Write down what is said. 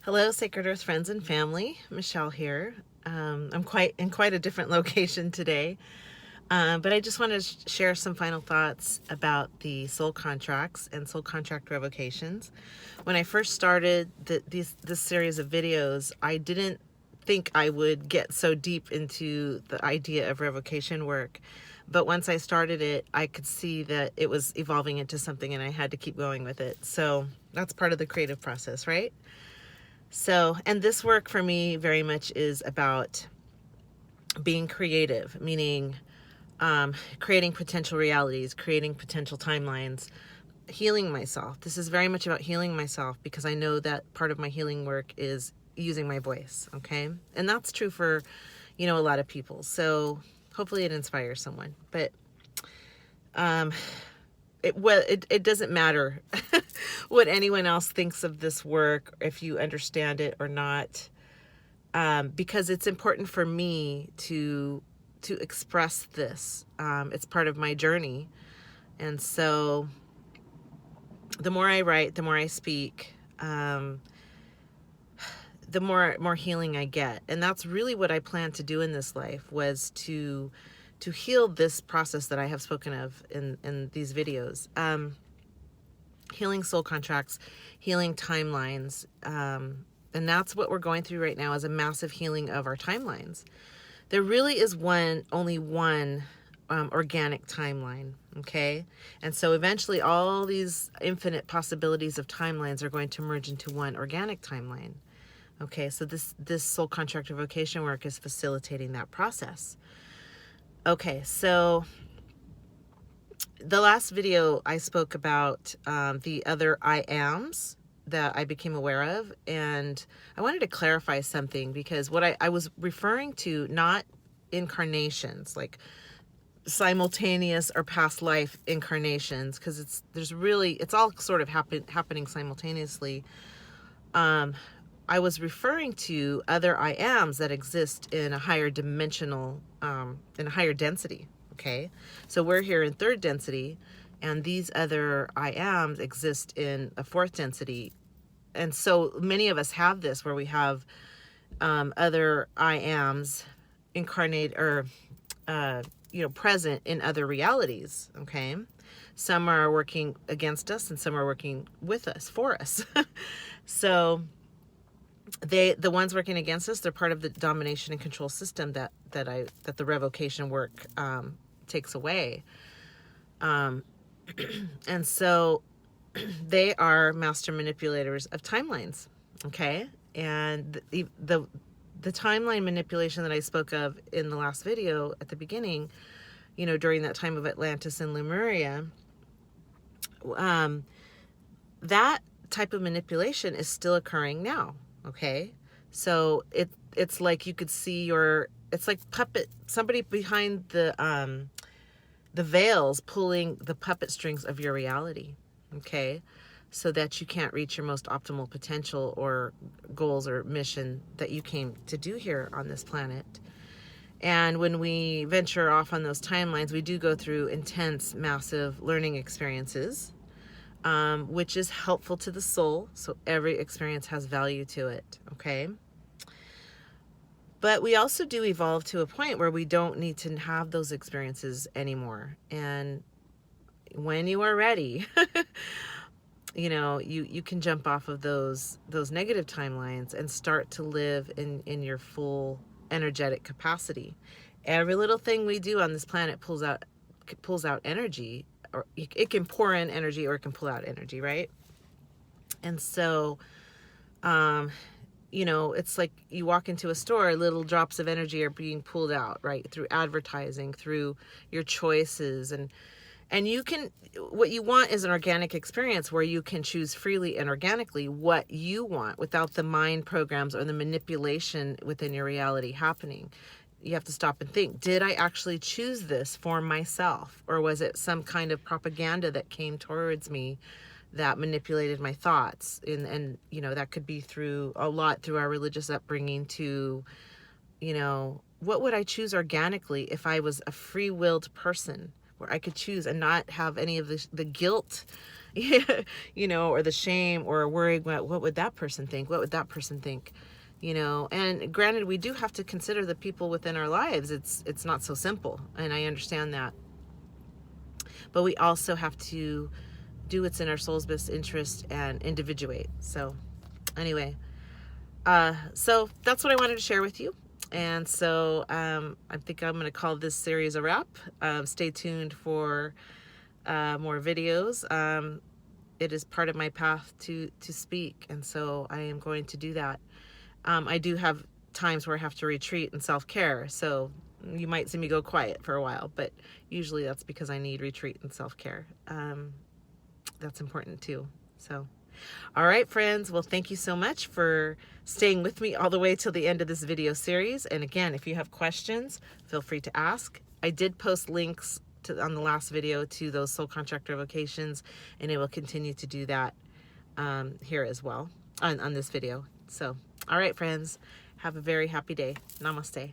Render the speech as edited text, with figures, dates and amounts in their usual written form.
Hello, Sacred Earth friends and family. Michelle here. I'm in quite a different location today, but I just want to share some final thoughts about the soul contracts and soul contract revocations. When I first started this series of videos, I didn't think I would get so deep into the idea of revocation work. But once I started it, I could see that it was evolving into something and I had to keep going with it. So that's part of the creative process, right? So, and this work for me very much is about being creative, meaning creating potential realities, creating potential timelines, healing myself. This is very much about healing myself because I know that part of my healing work is using my voice, okay? And that's true for, a lot of people. So hopefully it inspires someone. But it doesn't matter what anyone else thinks of this work, if you understand it or not, because it's important for me to express this. It's part of my journey, and so the more I write, the more I speak, the more healing I get, and that's really what I plan to do in this life, was to heal this process that I have spoken of in these videos. Healing soul contracts, healing timelines, and that's what we're going through right now, is a massive healing of our timelines. There really is only one organic timeline, okay? And so eventually all these infinite possibilities of timelines are going to merge into one organic timeline. Okay, so this soul contract revocation work is facilitating that process. Okay, so the last video I spoke about the other I ams that I became aware of, and I wanted to clarify something, because what I was referring to, not incarnations, like simultaneous or past life incarnations, because it's all sort of happening simultaneously. I was referring to other I ams that exist in a higher dimensional, in a higher density. Okay, so we're here in third density, and these other I ams exist in a fourth density. And so many of us have this, where we have other I ams incarnate, or present in other realities. Okay, some are working against us and some are working with us, for us. So the ones working against us, they're part of the domination and control system that the revocation work takes away. And so they are master manipulators of timelines. Okay, and the timeline manipulation that I spoke of in the last video at the beginning, during that time of Atlantis and Lemuria, that type of manipulation is still occurring now. Okay, so it's like you could see it's like somebody behind the veils pulling the puppet strings of your reality. Okay, so that you can't reach your most optimal potential or goals or mission that you came to do here on this planet. And when we venture off on those timelines, we do go through intense, massive learning experiences, which is helpful to the soul. So every experience has value to it, okay? But we also do evolve to a point where we don't need to have those experiences anymore. And when you are ready, you can jump off of those negative timelines and start to live in your full energetic capacity. Every little thing we do on this planet pulls out energy, or it can pour in energy or it can pull out energy, right? And so it's like you walk into a store, little drops of energy are being pulled out, right? Through advertising, through your choices, and what you want is an organic experience where you can choose freely and organically what you want, without the mind programs or the manipulation within your reality happening. You have to stop and think, did I actually choose this for myself? Or was it some kind of propaganda that came towards me that manipulated my thoughts? And that could be through our religious upbringing, to, what would I choose organically if I was a free-willed person, where I could choose and not have any of the guilt you know, or the shame or worrying about what would that person think? What would that person think? You know, and granted, we do have to consider the people within our lives. It's not so simple, and I understand that. But we also have to do what's in our soul's best interest and individuate. So anyway, so that's what I wanted to share with you. And so I think I'm going to call this series a wrap. Stay tuned for more videos. It is part of my path to speak, and so I am going to do that. I do have times where I have to retreat and self-care, so you might see me go quiet for a while, but usually that's because I need retreat and self-care. That's important too. So, all right, friends. Well, thank you so much for staying with me all the way till the end of this video series. And again, if you have questions, feel free to ask. I did post links on the last video to those Soul Contract Revocations, and I will continue to do that here as well on this video. So, all right, friends, have a very happy day. Namaste.